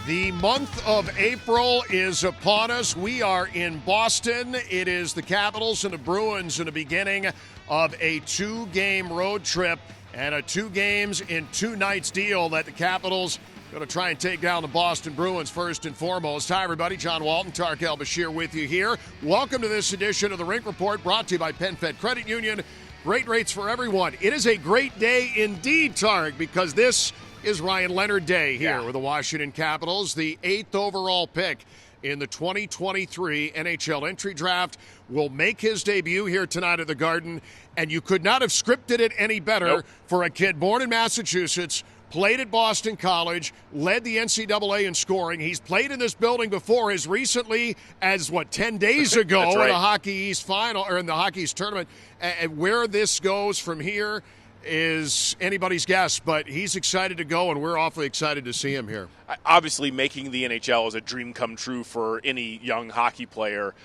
The month of April is upon us. We are in Boston. It is the Capitals and the Bruins in the beginning of a 2-game road trip and a 2 games in 2 nights deal that the Capitals going to try and take down the Boston Bruins first and foremost. Hi, everybody. John Walton, Tarik, El-Bashir with you here. Welcome to this edition of the Rink Report, brought to you by PenFed Credit Union. Great rates for everyone. It is a great day indeed, Tarik, because this is Ryan Leonard Day here with the Washington Capitals. The 8th overall pick in the 2023 NHL entry draft will make his debut here tonight at the Garden, and you could not have scripted it any better for a kid born in Massachusetts, played at Boston College, led the NCAA in scoring. He's played in this building before as recently as, 10 days ago in the Hockey East final, or in the Hockey East tournament. And where this goes from here is anybody's guess, but he's excited to go, and we're awfully excited to see him here. Obviously, making the NHL is a dream come true for any young hockey player,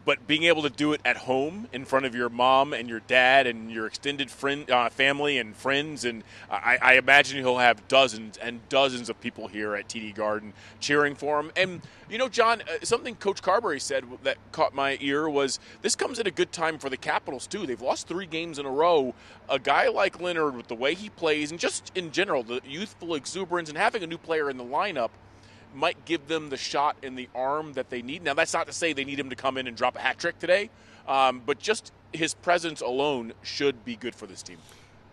but being able to do it at home in front of your mom and your dad and your extended family and friends, and I imagine he'll have dozens and dozens of people here at TD Garden cheering for him. And, you know, John, something Coach Carberry said that caught my ear was this comes at a good time for the Capitals, too. They've lost 3 games in a row. A guy like Leonard, with the way he plays and just in general, the youthful exuberance and having a new player in the lineup, might give them the shot in the arm that they need. Now, that's not to say they need him to come in and drop a hat trick today, but just his presence alone should be good for this team.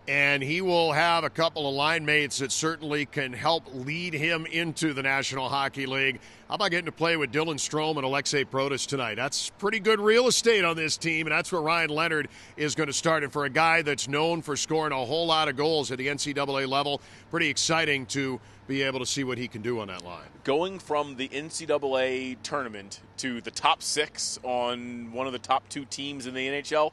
And he will have a couple of line mates that certainly can help lead him into the National Hockey League. How about getting to play with Dylan Strome and Alexei Protas tonight? That's pretty good real estate on this team, and that's where Ryan Leonard is going to start. And for a guy that's known for scoring a whole lot of goals at the NCAA level, pretty exciting to be able to see what he can do on that line. Going from the NCAA tournament to the top 6 on one of the top 2 teams in the NHL,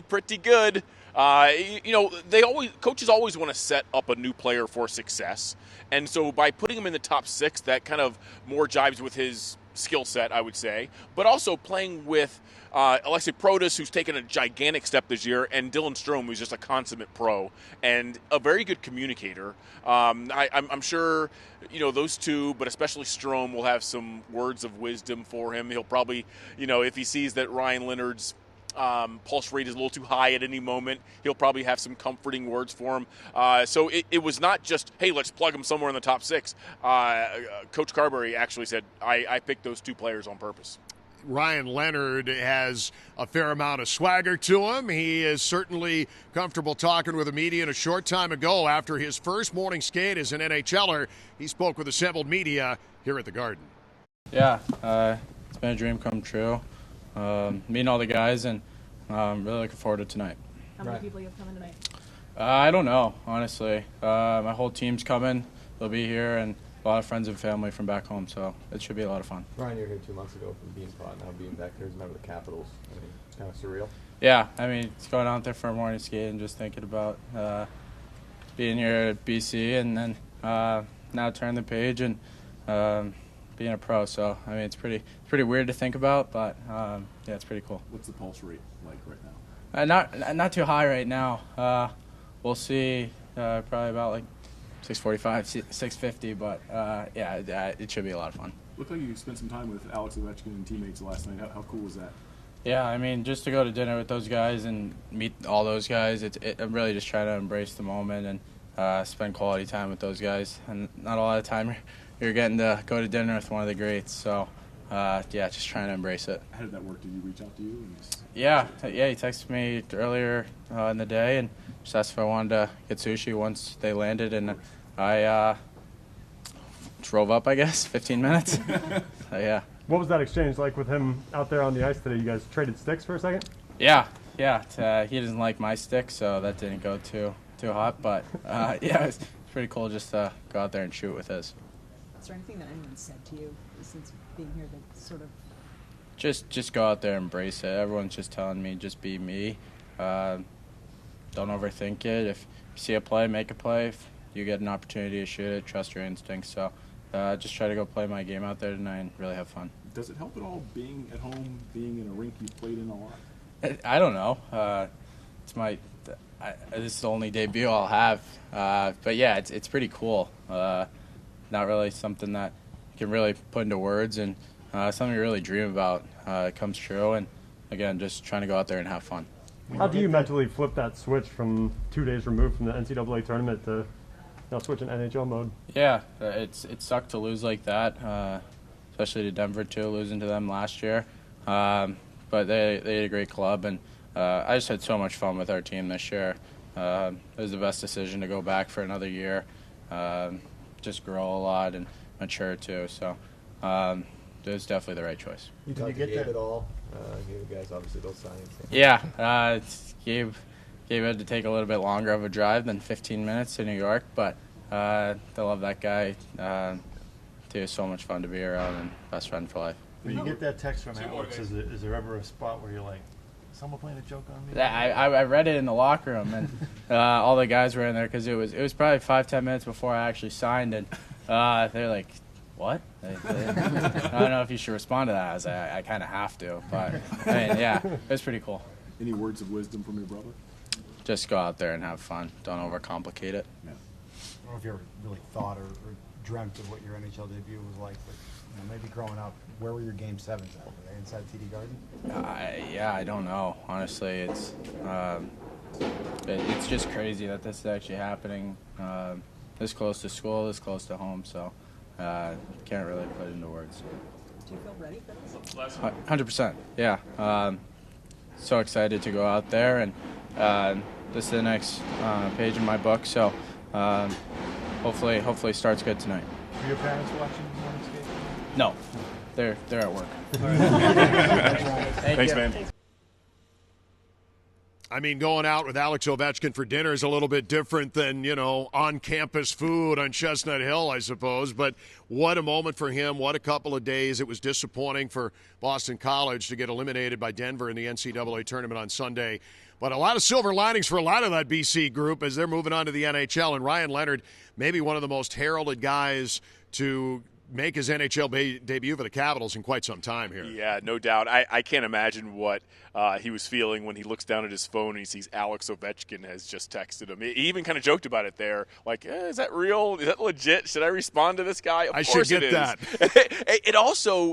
pretty good. Coaches always want to set up a new player for success. And so by putting him in the top 6, that kind of more jives with his skill set, I would say. But also playing with Alexei Protas, who's taken a gigantic step this year, and Dylan Strome, who's just a consummate pro and a very good communicator. I'm sure, those two, but especially Strome, will have some words of wisdom for him. He'll probably, if he sees that Ryan Leonard's pulse rate is a little too high at any moment, he'll probably have some comforting words for him. So it was not just, hey, let's plug him somewhere in the top 6. Coach Carberry actually said, I picked those 2 players on purpose. Ryan Leonard has a fair amount of swagger to him. He is certainly comfortable talking with the media. And a short time ago, after his first morning skate as an NHLer, he spoke with assembled media here at the Garden. Yeah, it's been a dream come true. Meeting all the guys, and really looking forward to tonight. How many people you have coming tonight? I don't know, honestly. My whole team's coming. They'll be here, and a lot of friends and family from back home, so it should be a lot of fun. Ryan, you were here 2 months ago from being Pot, now being back here as a member of the Capitals. I mean, it's kind of surreal. Yeah, it's going out there for a morning skate and just thinking about being here at BC, and then now turn the page and being a pro. So it's pretty weird to think about, but yeah, it's pretty cool. What's the pulse rate like right now? Not too high right now. We'll see. Probably about 645, 650, but yeah, it should be a lot of fun. Looked like you spent some time with Alex Ovechkin and teammates last night. How cool was that? Yeah, just to go to dinner with those guys and meet all those guys, I'm really just trying to embrace the moment and spend quality time with those guys. And not a lot of time you're getting to go to dinner with one of the greats. So, yeah, just trying to embrace it. How did that work? Did he reach out to you? Yeah, he texted me earlier in the day and just asked if I wanted to get sushi once they landed, and I drove up, 15 minutes. So, yeah. What was that exchange like with him out there on the ice today? You guys traded sticks for a second? Yeah. He doesn't like my stick, so that didn't go too hot. But, yeah, it's pretty cool just to go out there and shoot with his. Is there anything that anyone said to you since being here that sort of... Just go out there and embrace it. Everyone's just telling me just be me. Don't overthink it. If you see a play, make a play. If you get an opportunity to shoot it, trust your instincts. So just try to go play my game out there tonight and really have fun. Does it help at all being at home, being in a rink you've played in a lot? I don't know. This is the only debut I'll have. But yeah, it's pretty cool. Not really something that you can really put into words, and something you really dream about comes true. And again, just trying to go out there and have fun. How do you mentally flip that switch from 2 days removed from the NCAA tournament to now switching NHL mode? Yeah, it sucked to lose like that, especially to Denver too, losing to them last year. But they had a great club, and I just had so much fun with our team this year. It was the best decision to go back for another year, just grow a lot and mature too. So it was definitely the right choice. You talked to Gabe at all? Gabe guys, obviously those signings. Yeah, Gabe had to take a little bit longer of a drive than 15 minutes to New York, but I love that guy. He was so much fun to be around and best friend for life. When you get that text from Alex, is there ever a spot where you're like, someone playing a joke on me? I read it in the locker room, and all the guys were in there because it was probably 5-10 minutes before I actually signed, and they're like, "What?" I don't know if you should respond to that. I was like, I kind of have to, but I mean, yeah, it was pretty cool. Any words of wisdom from your brother? Just go out there and have fun. Don't overcomplicate it. Yeah. I don't know if you ever really thought or dreamt of what your NHL debut was like, but maybe growing up, where were your Game 7s at? Were they inside TD Garden? Yeah, I don't know. Honestly, it's just crazy that this is actually happening this close to school, this close to home. So can't really put it into words. Do you feel ready for this? 100%. Yeah. So excited to go out there, and this is the next page in my book. So hopefully starts good tonight. Were your parents watching the morning skate? No, they're at work. Thanks, man. I mean, going out with Alex Ovechkin for dinner is a little bit different than, on-campus food on Chestnut Hill, I suppose. But what a moment for him. What a couple of days. It was disappointing for Boston College to get eliminated by Denver in the NCAA tournament on Sunday. But a lot of silver linings for a lot of that BC group as they're moving on to the NHL. And Ryan Leonard, maybe one of the most heralded guys to make his NHL debut for the Capitals in quite some time here. Yeah, no doubt. I can't imagine what he was feeling when he looks down at his phone and he sees Alex Ovechkin has just texted him. He even kind of joked about it there, like, is that real? Is that legit? Should I respond to this guy? Of course should get it is. that.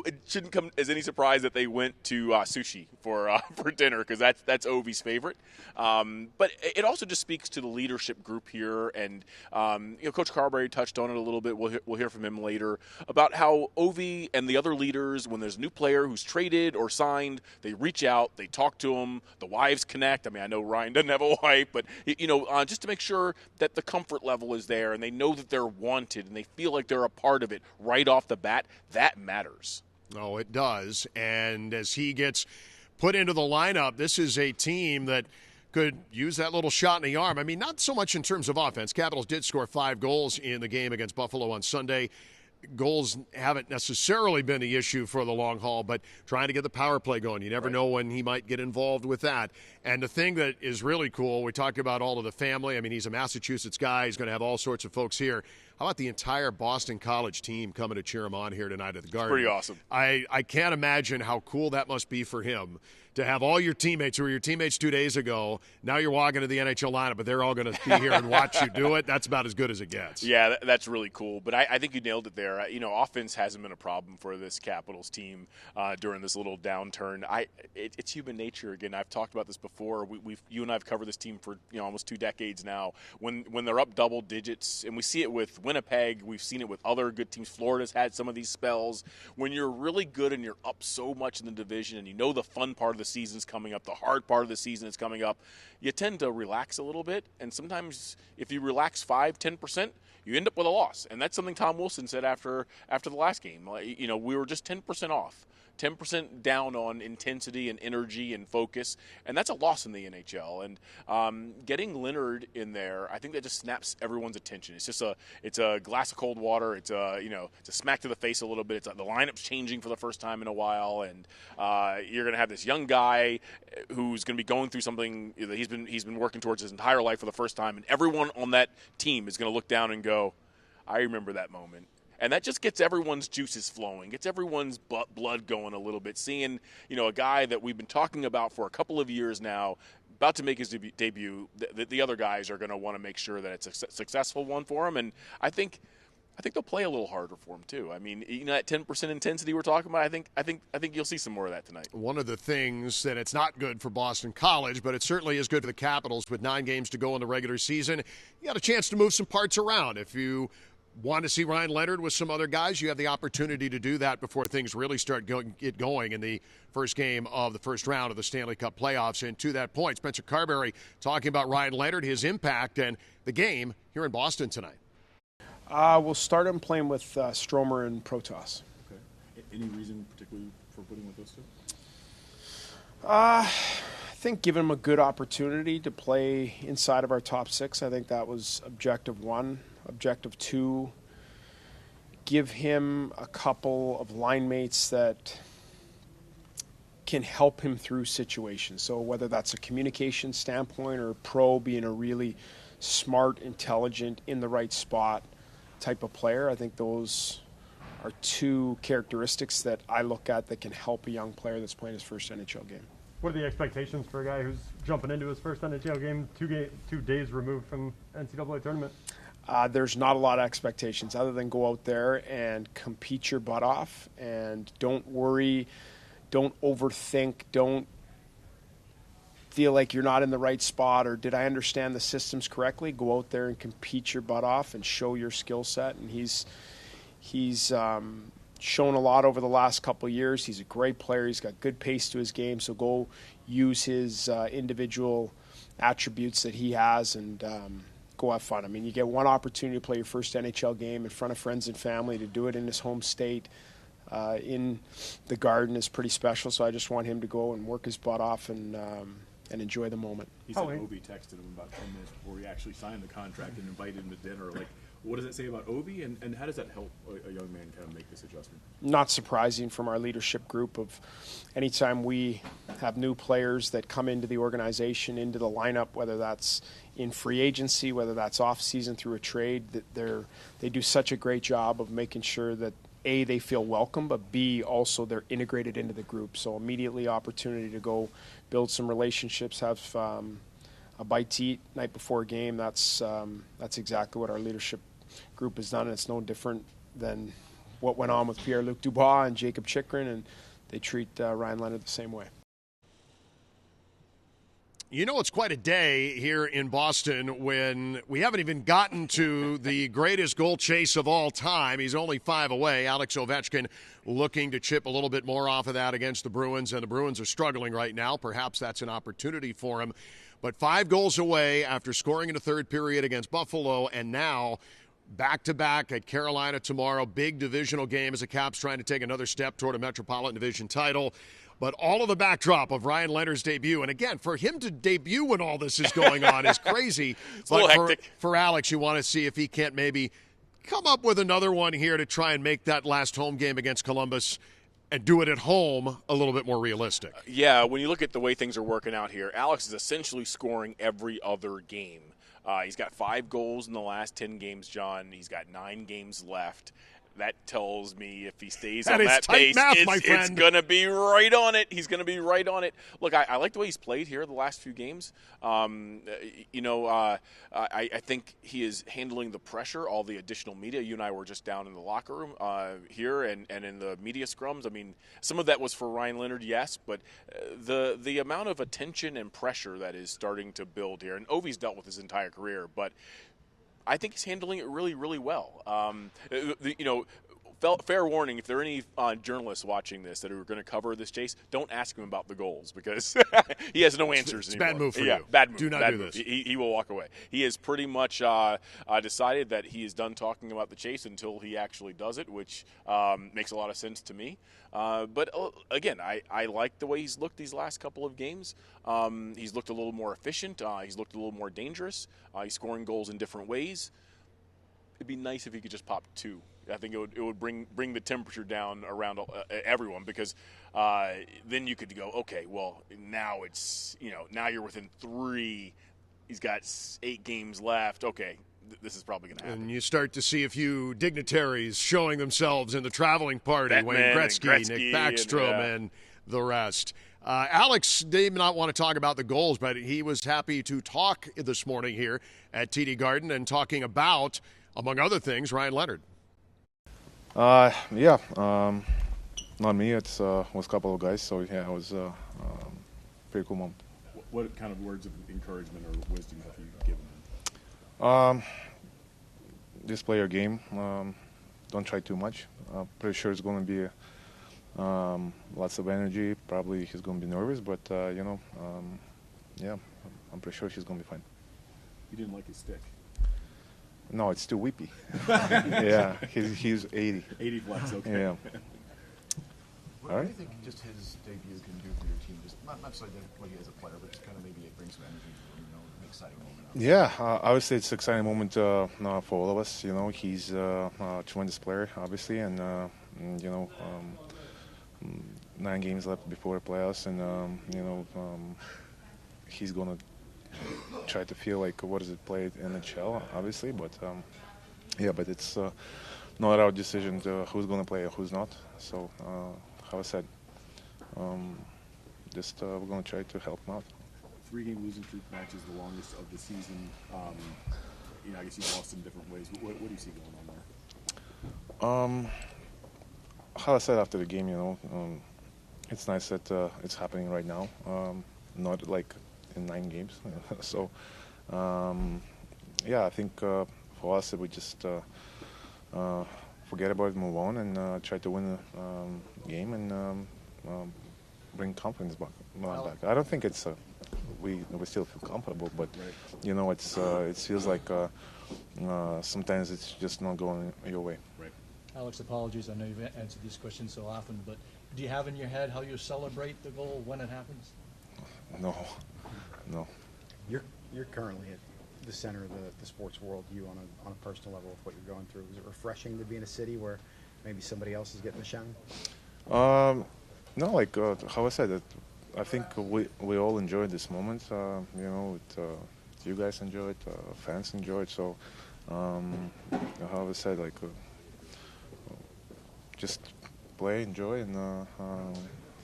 It shouldn't come as any surprise that they went to sushi for dinner, because that's Ovi's favorite. But it also just speaks to the leadership group here, and Coach Carberry touched on it a little bit. We'll hear from him later about how Ovi and the other leaders, when there's a new player who's traded or signed, they reach out, they talk to him, the wives connect. I mean, I know Ryan doesn't have a wife, but just to make sure that the comfort level is there and they know that they're wanted and they feel like they're a part of it right off the bat, that matters. Oh, it does. And as he gets put into the lineup, this is a team that could use that little shot in the arm. I mean, not so much in terms of offense. Capitals did score 5 goals in the game against Buffalo on Sunday. Goals haven't necessarily been the issue for the long haul, but trying to get the power play going. You never know when he might get involved with that. And the thing that is really cool, we talked about all of the family. I mean, he's a Massachusetts guy. He's going to have all sorts of folks here. How about the entire Boston College team coming to cheer him on here tonight at the Garden? Pretty awesome. I can't imagine how cool that must be for him to have all your teammates who were your teammates 2 days ago. Now you're walking to the NHL lineup, but they're all going to be here and watch you do it. That's about as good as it gets. Yeah, that's really cool. But I think you nailed it there. Offense hasn't been a problem for this Capitals team during this little downturn. It's human nature. Again, I've talked about this before. You and I have covered this team for almost 2 decades now. When they're up double digits, and we see it with Winnipeg, we've seen it with other good teams. Florida's had some of these spells. When you're really good and you're up so much in the division, and the fun part of the season's coming up, the hard part of the season is coming up, you tend to relax a little bit. And sometimes if you relax 5-10%, you end up with a loss. And that's something Tom Wilson said after the last game. We were just 10% off. 10% down on intensity and energy and focus, and that's a loss in the NHL. And getting Leonard in there, I think that just snaps everyone's attention. It's a glass of cold water. It's a smack to the face a little bit. The lineup's changing for the first time in a while, and you're going to have this young guy who's going to be going through something that he's been working towards his entire life for the first time, and everyone on that team is going to look down and go, I remember that moment. And that just gets everyone's juices flowing, gets everyone's blood going a little bit. Seeing, a guy that we've been talking about for a couple of years now, about to make his debut, the other guys are going to want to make sure that it's a successful one for him. And I think I think they'll play a little harder for him too. I mean, that 10% intensity we're talking about. I think you'll see some more of that tonight. One of the things that it's not good for Boston College, but it certainly is good for the Capitals with 9 games to go in the regular season. You got a chance to move some parts around. If you want to see Ryan Leonard with some other guys, you have the opportunity to do that before things really start get going in the first game of the first round of the Stanley Cup playoffs. And to that point, Spencer Carberry talking about Ryan Leonard, his impact, and the game here in Boston tonight. We'll start him playing with Stromer and Protoss. Okay. Any reason particularly for putting with those two? I think giving him a good opportunity to play inside of our top 6. I think that was objective 1. Objective 2, give him a couple of line mates that can help him through situations. So whether that's a communication standpoint or Pro being a really smart, intelligent, in the right spot type of player, I think those are 2 characteristics that I look at that can help a young player that's playing his first NHL game. What are the expectations for a guy who's jumping into his first NHL game 2 days removed from NCAA tournament? There's not a lot of expectations other than go out there and compete your butt off, and don't worry, don't overthink, don't feel like you're not in the right spot or did I understand the systems correctly. Go out there and compete your butt off and show your skill set. And he's shown a lot over the last couple of years. He's a great player. He's got good pace to his game. So go use his individual attributes that he has and go have fun. I mean, you get one opportunity to play your first NHL game in front of friends and family. To do it in his home state in the Garden is pretty special. So I just want him to go and work his butt off and enjoy the moment. He said Ovi texted him about 10 minutes before he actually signed the contract and invited him to dinner. Like, what does it say about Ovi, and how does that help a young man kind of make this adjustment? Not surprising from our leadership group of anytime we have new players that come into the organization, into the lineup, whether that's in free agency, whether that's off season through a trade, that they do such a great job of making sure that A, they feel welcome, but B, also they're integrated into the group. So immediately opportunity to go build some relationships, have a bite to eat night before a game. That's exactly what our leadership group has done, and it's no different than what went on with Pierre-Luc Dubois and Jacob Chychrun, and they treat Ryan Leonard the same way. You know, it's quite a day here in Boston when we haven't even gotten to the greatest goal chase of all time. He's only 5 away. Alex Ovechkin looking to chip a little bit more off of that against the Bruins, and the Bruins are struggling right now. Perhaps that's an opportunity for him. But 5 goals away after scoring in the third period against Buffalo, and now back-to-back at Carolina tomorrow. Big divisional game as the Caps trying to take another step toward a Metropolitan Division title. But all of the backdrop of Ryan Leonard's debut, and again, for him to debut when all this is going on is crazy. It's a little hectic. For Alex, you want to see if he can't maybe come up with another one here to try and make that last home game against Columbus and do it at home a little bit more realistic. Yeah, when you look at the way things are working out here, Alex is essentially scoring every other game. He's got 5 goals in the last 10 games, John. He's got 9 games left. That tells me if he stays on that pace, it's going to be right on it. He's going to be right on it. Look, I like the way he's played here the last few games. I think he is handling the pressure, all the additional media. You and I were just down in the locker room here and in the media scrums. I mean, some of that was for Ryan Leonard, yes, but the amount of attention and pressure that is starting to build here, and Ovi's dealt with his entire career, but I think he's handling it really, really well. Fair warning, if there are any journalists watching this that are going to cover this chase, don't ask him about the goals because he has no answers it's anymore. Bad move for you. Bad move. Do not bad do move. this. He will walk away. He has pretty much decided that he is done talking about the chase until he actually does it, which makes a lot of sense to me. But again, I like the way he's looked these last couple of games. He's looked a little more efficient. He's looked a little more dangerous. He's scoring goals in different ways. It'd be nice if he could just pop 2. I think it would bring the temperature down around everyone because then you could go, okay, well, now it's, now you're within 3. He's got 8 games left. Okay, this is probably going to happen. And you start to see a few dignitaries showing themselves in the traveling party. Batman, Wayne Gretzky, Nick and, Backstrom, and the rest. Alex did not want to talk about the goals, but he was happy to talk this morning here at TD Garden and talking about, among other things, Ryan Leonard. Yeah, not me. It was a couple of guys. So yeah, it was a pretty cool moment. What kind of words of encouragement or wisdom have you given them? Just play your game. Don't try too much. Pretty sure it's going to be lots of energy. Probably he's going to be nervous, but yeah, I'm pretty sure he's going to be fine. You didn't like his stick. No, it's too whippy. Yeah, he's 80. 80 flex, okay. Yeah. What do you think just his debut can do for your team? Just not necessarily what he is a player, but just kind of maybe it brings some energy, an exciting moment. Yeah, I would say it's an exciting moment for all of us. He's a tremendous player, obviously, and 9 games left before the playoffs, and he's gonna try to feel like what does it play in the NHL, obviously, but yeah, but it's not our decision who's gonna play or who's not. So, how I said, just we're gonna try to help him out. 3-game losing streak match is the longest of the season. I guess you've lost in different ways. What do you see going on there? How I said after the game, it's nice that it's happening right now, not like in 9 games. So, yeah, I think for us, we just forget about it, move on, and try to win the game and bring confidence back. I don't think it's we still feel comfortable, but it feels like sometimes it's just not going your way. Right. Alex, apologies. I know you've answered these questions so often, but do you have in your head how you celebrate the goal when it happens? No. You're currently at the center of the sports world. You on a personal level with what you're going through. Is it refreshing to be in a city where maybe somebody else is getting the shine? No, like how I said, I think we all enjoy this moment. You guys enjoy it, fans enjoy it. So, how I said, like just play, enjoy, and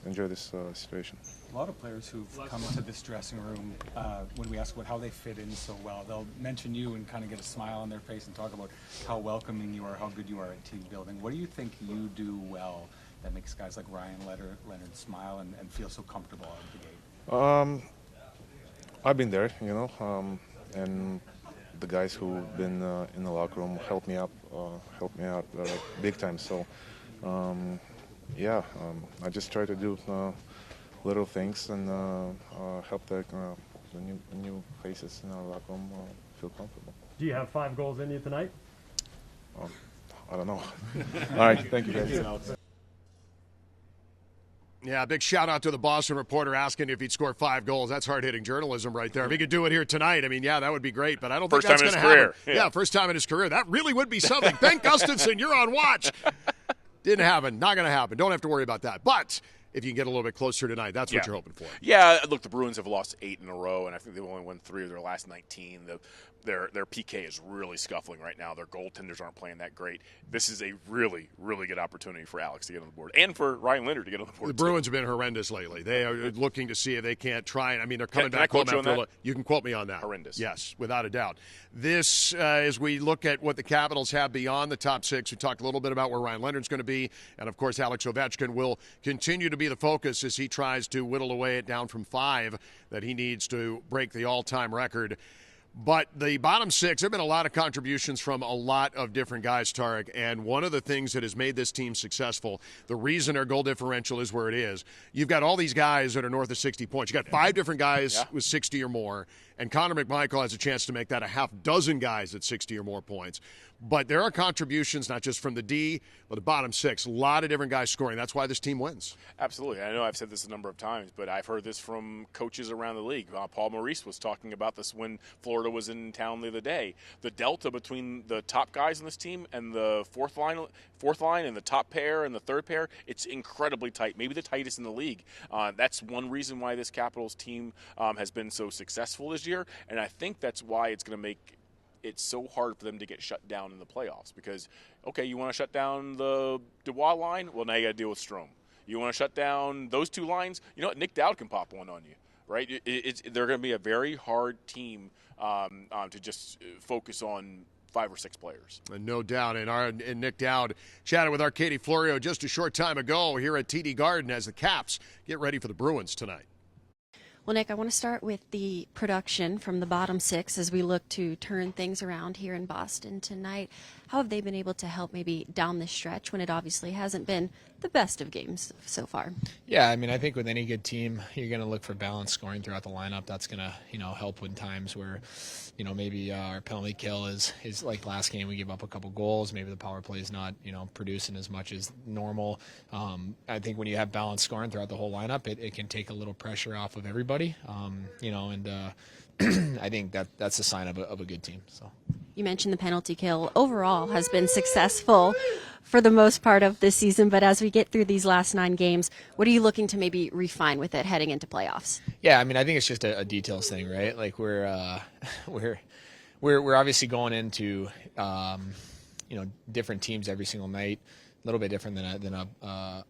enjoy this situation. A lot of players who've come into this dressing room, when we ask about how they fit in so well, they'll mention you and kind of get a smile on their face and talk about how welcoming you are, how good you are at team building. What do you think you do well that makes guys like Ryan Leonard smile and feel so comfortable out of the gate? I've been there, and the guys who've been in the locker room helped me out big time. So, I just try to do little things and help the new faces in our locker room feel comfortable. Do you have 5 goals in you tonight? I don't know. All right, thank you guys. Yeah, big shout out to the Boston reporter asking if he'd score 5 goals. That's hard-hitting journalism right there. If he could do it here tonight, I mean, yeah, that would be great, but I don't think that's going to happen. Yeah, first time in his career. That really would be something. Ben Gustafson, you're on watch. Didn't happen. Not going to happen. Don't have to worry about that. But if you can get a little bit closer tonight, that's what you're hoping for. Yeah, look, the Bruins have lost 8 in a row, and I think they've only won 3 of their last 19. Their PK is really scuffling right now. Their goaltenders aren't playing that great. This is a really, really good opportunity for Alex to get on the board and for Ryan Leonard to get on the board. The Bruins have been horrendous lately. They are looking to see if they can't try. I mean, they're coming back home after a look. You can quote me on that. Horrendous. Yes, without a doubt. This, as we look at what the Capitals have beyond the top 6, we talked a little bit about where Ryan Leonard's going to be, and of course Alex Ovechkin will continue to be the focus as he tries to whittle away it down from 5 that he needs to break the all-time record. But the bottom 6, there have been a lot of contributions from a lot of different guys, Tarik, and one of the things that has made this team successful, the reason their goal differential is where it is, you've got all these guys that are north of 60 points. You've got 5 different guys with 60 or more, and Connor McMichael has a chance to make that a half dozen guys at 60 or more points. But there are contributions, not just from the D, but the bottom 6. A lot of different guys scoring. That's why this team wins. Absolutely. I know I've said this a number of times, but I've heard this from coaches around the league. Paul Maurice was talking about this when Florida was in town the other day. The delta between the top guys on this team and the fourth line and the top pair and the third pair, it's incredibly tight, maybe the tightest in the league. That's one reason why this Capitals team has been so successful this year, and I think that's why it's going to make it's so hard for them to get shut down in the playoffs because, okay, you want to shut down the Dubois line? Well, now you got to deal with Strome. You want to shut down those 2 lines? You know what? Nick Dowd can pop one on you, right? They're going to be a very hard team to just focus on 5 or 6 players. No doubt. And Nick Dowd chatted with our Katie Florio just a short time ago here at TD Garden as the Caps get ready for the Bruins tonight. Well, Nick, I want to start with the production from the bottom 6 as we look to turn things around here in Boston tonight. How have they been able to help maybe down the stretch when it obviously hasn't been the best of games so far? Yeah, I mean, I think with any good team, you're going to look for balanced scoring throughout the lineup. That's going to, help in times where, maybe our penalty kill is like last game, we give up a couple goals. Maybe the power play is not, producing as much as normal. I think when you have balanced scoring throughout the whole lineup, it can take a little pressure off of everybody, I think that's a sign of a good team. So. You mentioned the penalty kill overall has been successful for the most part of this season, but as we get through these last 9 games, what are you looking to maybe refine with it heading into playoffs? Yeah, I mean, I think it's just a details thing, right? Like we're obviously going into different teams every single night, a little bit different than a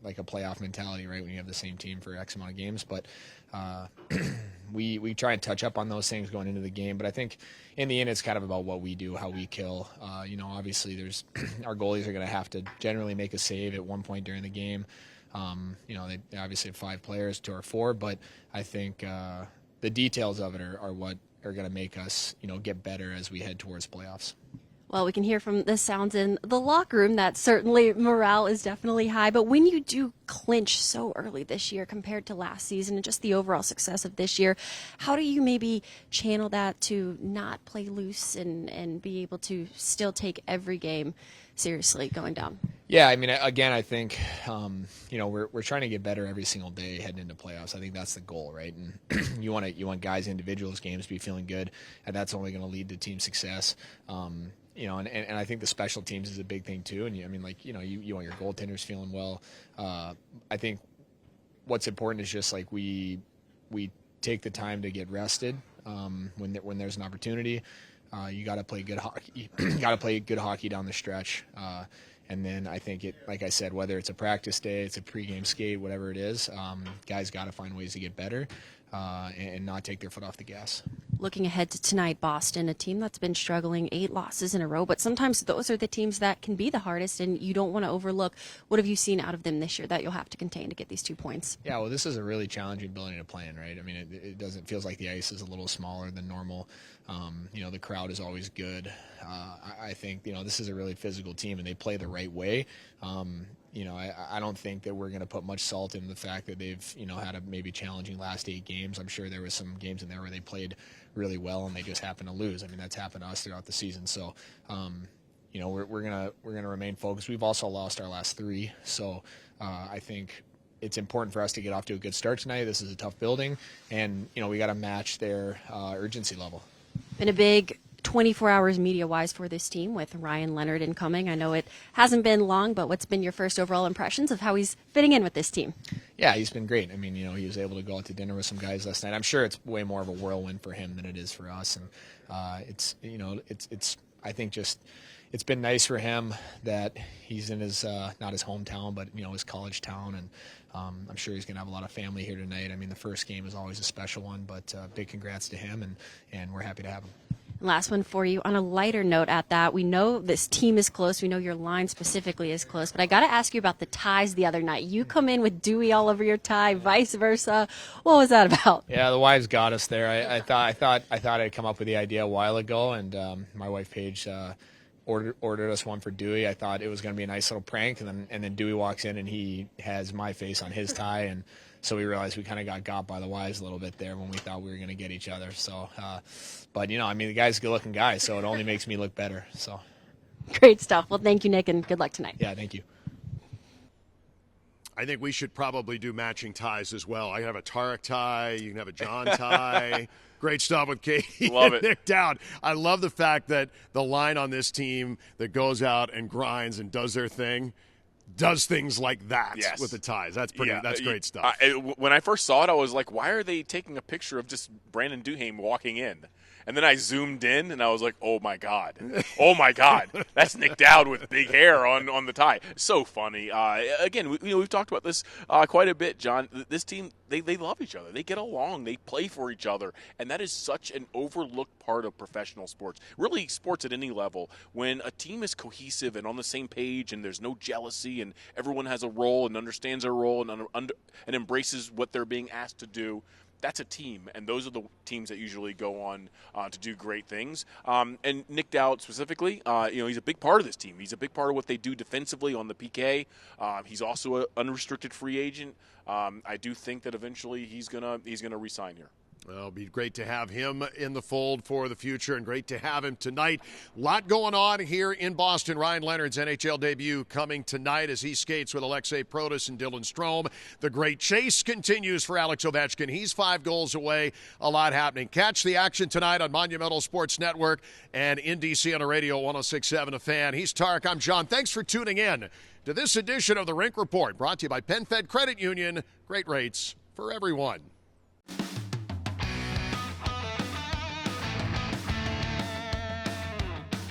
playoff mentality, right? When you have the same team for X amount of games, but we try and touch up on those things going into the game. But I think in the end, it's kind of about what we do, how we kill. Obviously there's our goalies are going to have to generally make a save at one point during the game. They obviously have 5 players to our 4, but I think the details of it are what are going to make us, get better as we head towards playoffs. Well, we can hear from the sounds in the locker room that certainly morale is definitely high. But when you do clinch so early this year compared to last season and just the overall success of this year, how do you maybe channel that to not play loose and be able to still take every game seriously going down? Yeah, I mean, again, I think, we're trying to get better every single day heading into playoffs. I think that's the goal, right? And you want guys' individuals games to be feeling good, and that's only going to lead to team success. And I think the special teams is a big thing too. And you want your goaltenders feeling well. I think what's important is just like we take the time to get rested when there's an opportunity. You got to play good hockey. You got to play good hockey down the stretch. And then I think like I said, whether it's a practice day, it's a pregame skate, whatever it is, guys got to find ways to get better and not take their foot off the gas. Looking ahead to tonight, Boston, a team that's been struggling 8 losses in a row, but sometimes those are the teams that can be the hardest, and you don't want to overlook. What have you seen out of them this year that you'll have to contain to get these 2 points? Yeah, well, this is a really challenging building to play in, right? I mean, it feels like the ice is a little smaller than normal. The crowd is always good. I think, this is a really physical team, and they play the right way. I don't think that we're going to put much salt in the fact that they've, had a maybe challenging last 8 games. I'm sure there was some games in there where they played really well and they just happened to lose. I mean, that's happened to us throughout the season. So, we're gonna remain focused. We've also lost our last 3, so I think it's important for us to get off to a good start tonight. This is a tough building, and we got to match their urgency level. Been a big 24 hours media-wise for this team with Ryan Leonard incoming. I know it hasn't been long, but what's been your first overall impressions of how he's fitting in with this team? Yeah, he's been great. I mean, he was able to go out to dinner with some guys last night. I'm sure it's way more of a whirlwind for him than it is for us, and I think just it's been nice for him that he's in his not his hometown, but his college town, and I'm sure he's going to have a lot of family here tonight. I mean, the first game is always a special one, but big congrats to him, and we're happy to have him. Last one for you. On a lighter note at that, we know this team is close. We know your line specifically is close. But I got to ask you about the ties the other night. You come in with Dewey all over your tie, vice versa. What was that about? Yeah, the wives got us there. I thought I'd come up with the idea a while ago, and my wife Paige ordered us one for Dewey. I thought it was going to be a nice little prank, and then Dewey walks in and he has my face on his tie, and so we realized we kind of got by the wives a little bit there when we thought we were going to get each other. So, but the guy's a good-looking guy, so it only makes me look better. So, great stuff. Well, thank you, Nick, and good luck tonight. Yeah, thank you. I think we should probably do matching ties as well. I have a Tarik tie. You can have a John tie. Great stuff with Katie Love and it. Nick Dowd. I love the fact that the line on this team that goes out and grinds and does their thing, does things like that Yes. with the ties. That's pretty. Yeah, That's great stuff. When I first saw it, I was like, why are they taking a picture of just Brandon Duhaime walking in? And then I zoomed in, and I was like, oh, my God. Oh, my God. That's Nick Dowd with big hair on the tie. So funny. Again, we've talked about this quite a bit, John. This team, they love each other. They get along. They play for each other. And that is such an overlooked part of professional sports, really sports at any level. When a team is cohesive and on the same page and there's no jealousy and everyone has a role and understands their role and embraces what they're being asked to do, that's a team, and those are the teams that usually go on to do great things. And Nick Dowd specifically, he's a big part of this team. He's a big part of what they do defensively on the PK. He's also an unrestricted free agent. I do think that eventually he's gonna re-sign here. Well, it'll be great to have him in the fold for the future and great to have him tonight. A lot going on here in Boston. Ryan Leonard's NHL debut coming tonight as he skates with Alexei Protas and Dylan Strome. The great chase continues for Alex Ovechkin. He's 5 goals away. A lot happening. Catch the action tonight on Monumental Sports Network and in D.C. on the radio 106.7 A Fan. He's Tarik. I'm John. Thanks for tuning in to this edition of the Rink Report, brought to you by PenFed Credit Union. Great rates for everyone.